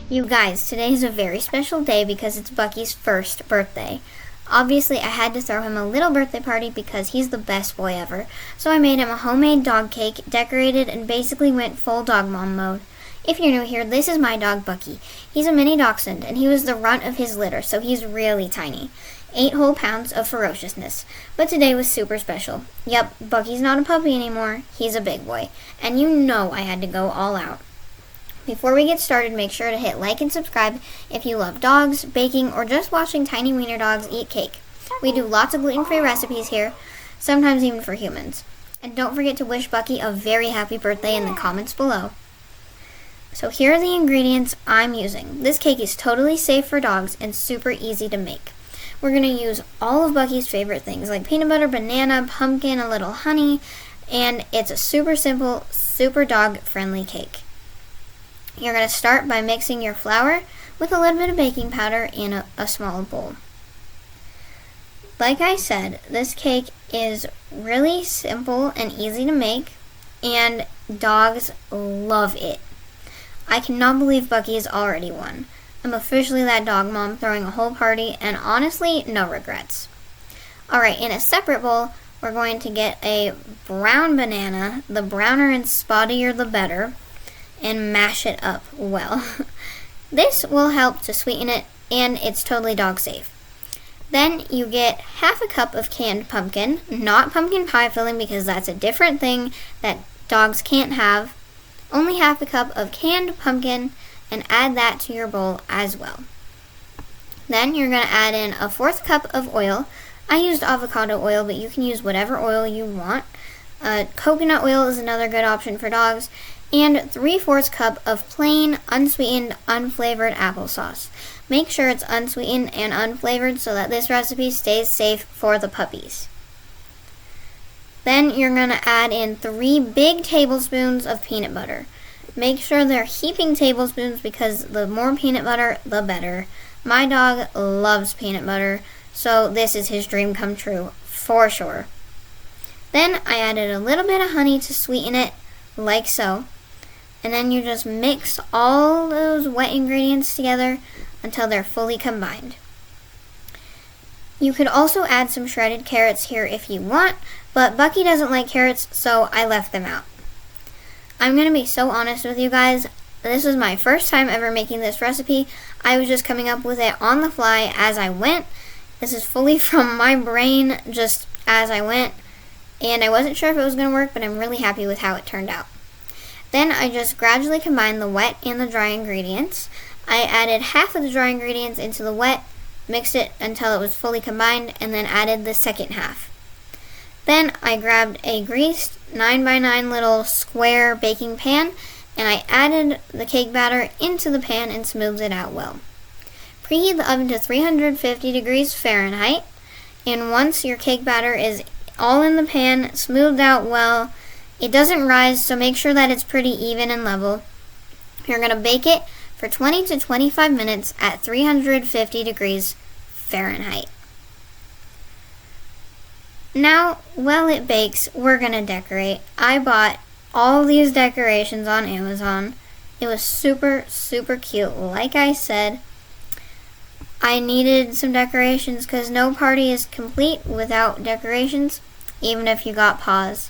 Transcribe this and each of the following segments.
You guys, today is a very special day because it's Bucky's first birthday. Obviously, I had to throw him a little birthday party because he's the best boy ever. So I made him a homemade dog cake, decorated, and basically went full dog mom mode. If you're new here, this is my dog Bucky. He's a mini dachshund, and he was the runt of his litter, so he's really tiny. 8 whole pounds of ferociousness. But today was super special. Yep, Bucky's not a puppy anymore. He's a big boy. And you know I had to go all out. Before we get started, make sure to hit like and subscribe if you love dogs, baking, or just watching tiny wiener dogs eat cake. We do lots of gluten-free recipes here, sometimes even for humans. And don't forget to wish Bucky a very happy birthday in the comments below. So here are the ingredients I'm using. This cake is totally safe for dogs and super easy to make. We're going to use all of Bucky's favorite things like peanut butter, banana, pumpkin, a little honey, and it's a super simple, super dog-friendly cake. You're going to start by mixing your flour with a little bit of baking powder in a small bowl. Like I said, this cake is really simple and easy to make, and dogs love it. I cannot believe Bucky is already one. I'm officially that dog mom throwing a whole party, and honestly, no regrets. Alright, in a separate bowl, we're going to get a brown banana. The browner and spottier the better. And mash it up well. This will help to sweeten it, and it's totally dog safe. Then you get half a cup of canned pumpkin, not pumpkin pie filling because that's a different thing that dogs can't have. Only half a cup of canned pumpkin, and add that to your bowl as well. Then you're going to add in a 1/4 cup of oil. I used avocado oil, but you can use whatever oil you want. Coconut oil is another good option for dogs. And 3/4 cup of plain, unsweetened, unflavored applesauce. Make sure it's unsweetened and unflavored so that this recipe stays safe for the puppies. Then you're going to add in 3 big tablespoons of peanut butter. Make sure they're heaping tablespoons because the more peanut butter, the better. My dog loves peanut butter, so this is his dream come true, for sure. Then I added a little bit of honey to sweeten it, like so. And then you just mix all those wet ingredients together until they're fully combined. You could also add some shredded carrots here if you want, but Bucky doesn't like carrots, so I left them out. I'm going to be so honest with you guys. This is my first time ever making this recipe. I was just coming up with it on the fly as I went. This is fully from my brain, just as I went. And I wasn't sure if it was going to work, but I'm really happy with how it turned out. Then I just gradually combined the wet and the dry ingredients. I added half of the dry ingredients into the wet, mixed it until it was fully combined, and then added the second half. Then I grabbed a greased 9x9 little square baking pan, and I added the cake batter into the pan and smoothed it out well. Preheat the oven to 350 degrees Fahrenheit, and once your cake batter is all in the pan, smoothed out well, it doesn't rise, so make sure that it's pretty even and level. You're going to bake it for 20 to 25 minutes at 350 degrees Fahrenheit. Now, while it bakes, we're going to decorate. I bought all these decorations on Amazon. It was super, super cute. Like I said, I needed some decorations because no party is complete without decorations, even if you got paws.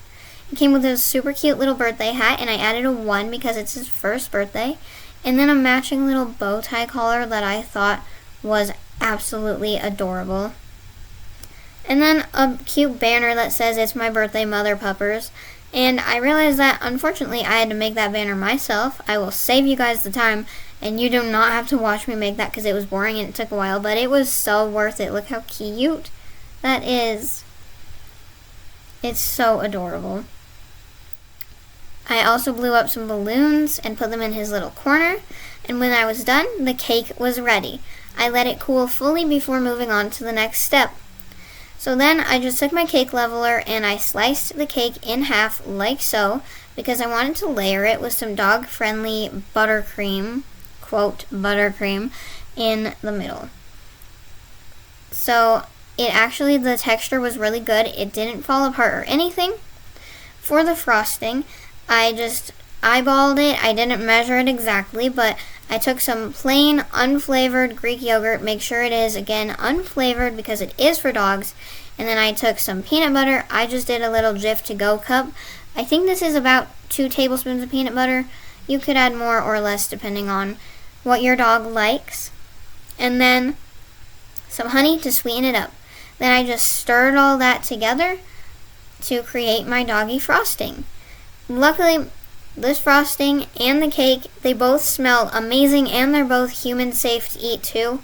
It came with a super cute little birthday hat, and I added a 1 because it's his first birthday, and then a matching little bow tie collar that I thought was absolutely adorable. And then a cute banner that says it's my birthday, Mother Puppers. And I realized that unfortunately I had to make that banner myself. I will save you guys the time, and you do not have to watch me make that because it was boring and it took a while, but it was so worth it. Look how cute that is. It's so adorable. I also blew up some balloons and put them in his little corner, and when I was done, the cake was ready. I let it cool fully before moving on to the next step. So then I just took my cake leveler and I sliced the cake in half like so, because I wanted to layer it with some dog-friendly buttercream, quote, buttercream, in the middle. So the texture was really good. It didn't fall apart or anything. For the frosting, I just eyeballed it. I didn't measure it exactly, but I took some plain, unflavored Greek yogurt. Make sure it is, again, unflavored because it is for dogs. And then I took some peanut butter. I just did a little Jif to go cup. I think this is about 2 tablespoons of peanut butter. You could add more or less depending on what your dog likes. And then some honey to sweeten it up. Then I just stirred all that together to create my doggy frosting. Luckily, this frosting and the cake, they both smell amazing and they're both human safe to eat too.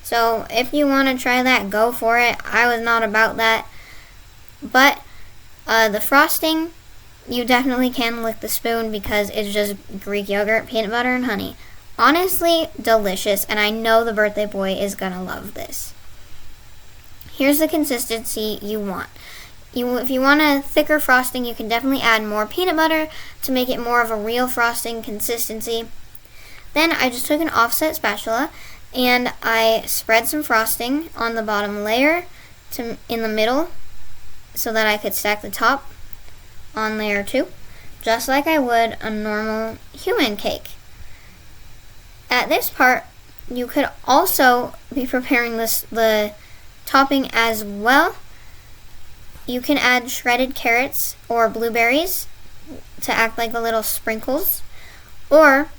So if you want to try that, go for it. I was not about that. But the frosting, you definitely can lick the spoon because it's just Greek yogurt, peanut butter, and honey. Honestly, delicious, and I know the birthday boy is going to love this. Here's the consistency you want. If you want a thicker frosting, you can definitely add more peanut butter to make it more of a real frosting consistency. Then I just took an offset spatula and I spread some frosting on the bottom layer in the middle so that I could stack the top on layer 2, just like I would a normal human cake. At this part, you could also be preparing the topping as well. You can add shredded carrots or blueberries to act like the little sprinkles. Or,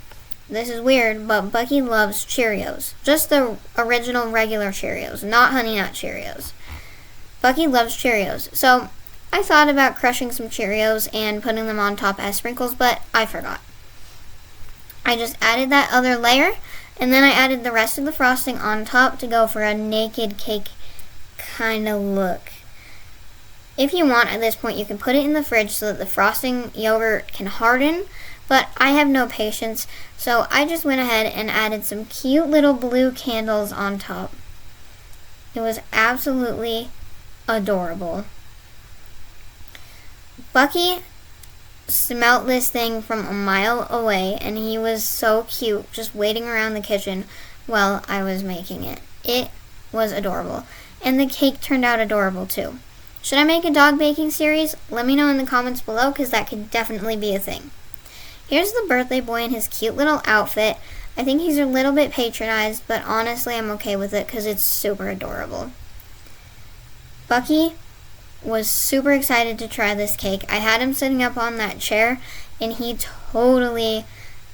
this is weird, but Bucky loves Cheerios. Just the original regular Cheerios, not Honey Nut Cheerios. Bucky loves Cheerios. So, I thought about crushing some Cheerios and putting them on top as sprinkles, but I forgot. I just added that other layer, and then I added the rest of the frosting on top to go for a naked cake kind of look. If you want, at this point, you can put it in the fridge so that the frosting yogurt can harden, but I have no patience, so I just went ahead and added some cute little blue candles on top. It was absolutely adorable. Bucky smelt this thing from a mile away, and he was so cute, just waiting around the kitchen while I was making it. It was adorable, and the cake turned out adorable too. Should I make a dog baking series? Let me know in the comments below because that could definitely be a thing. Here's the birthday boy in his cute little outfit. I think he's a little bit patronized, but honestly I'm okay with it because it's super adorable. Bucky was super excited to try this cake. I had him sitting up on that chair and he totally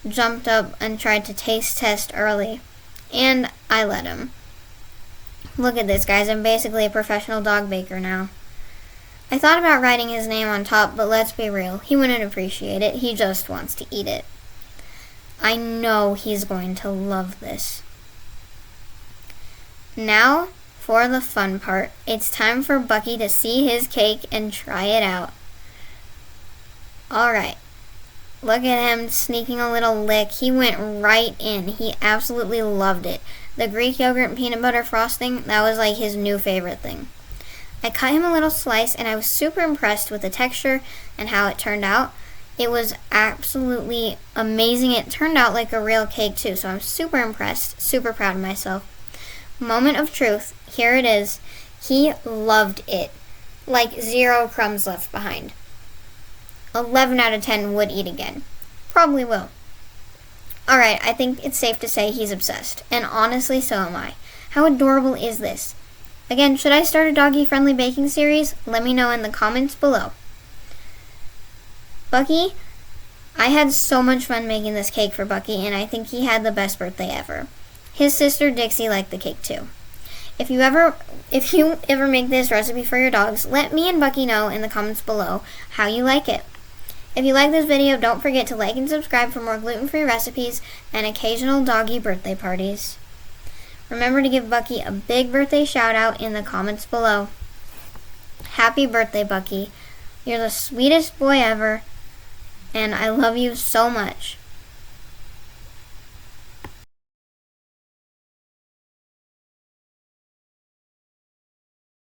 jumped up and tried to taste test early. And I let him. Look at this, guys. I'm basically a professional dog baker now. I thought about writing his name on top, but let's be real. He wouldn't appreciate it. He just wants to eat it. I know he's going to love this. Now, for the fun part. It's time for Bucky to see his cake and try it out. Alright. Look at him sneaking a little lick. He went right in. He absolutely loved it. The Greek yogurt and peanut butter frosting, that was like his new favorite thing. I cut him a little slice and I was super impressed with the texture and how it turned out. It was absolutely amazing. It turned out like a real cake too, so I'm super impressed, super proud of myself. Moment of truth, here it is. He loved it. Like 0 crumbs left behind. 11 out of 10 would eat again. Probably will. Alright, I think it's safe to say he's obsessed. And honestly, so am I. How adorable is this? Again, should I start a doggy-friendly baking series? Let me know in the comments below. Bucky, I had so much fun making this cake for Bucky, and I think he had the best birthday ever. His sister Dixie liked the cake too. If you ever make this recipe for your dogs, let me and Bucky know in the comments below how you like it. If you like this video, don't forget to like and subscribe for more gluten-free recipes and occasional doggy birthday parties. Remember to give Bucky a big birthday shout out in the comments below. Happy birthday, Bucky. You're the sweetest boy ever, and I love you so much.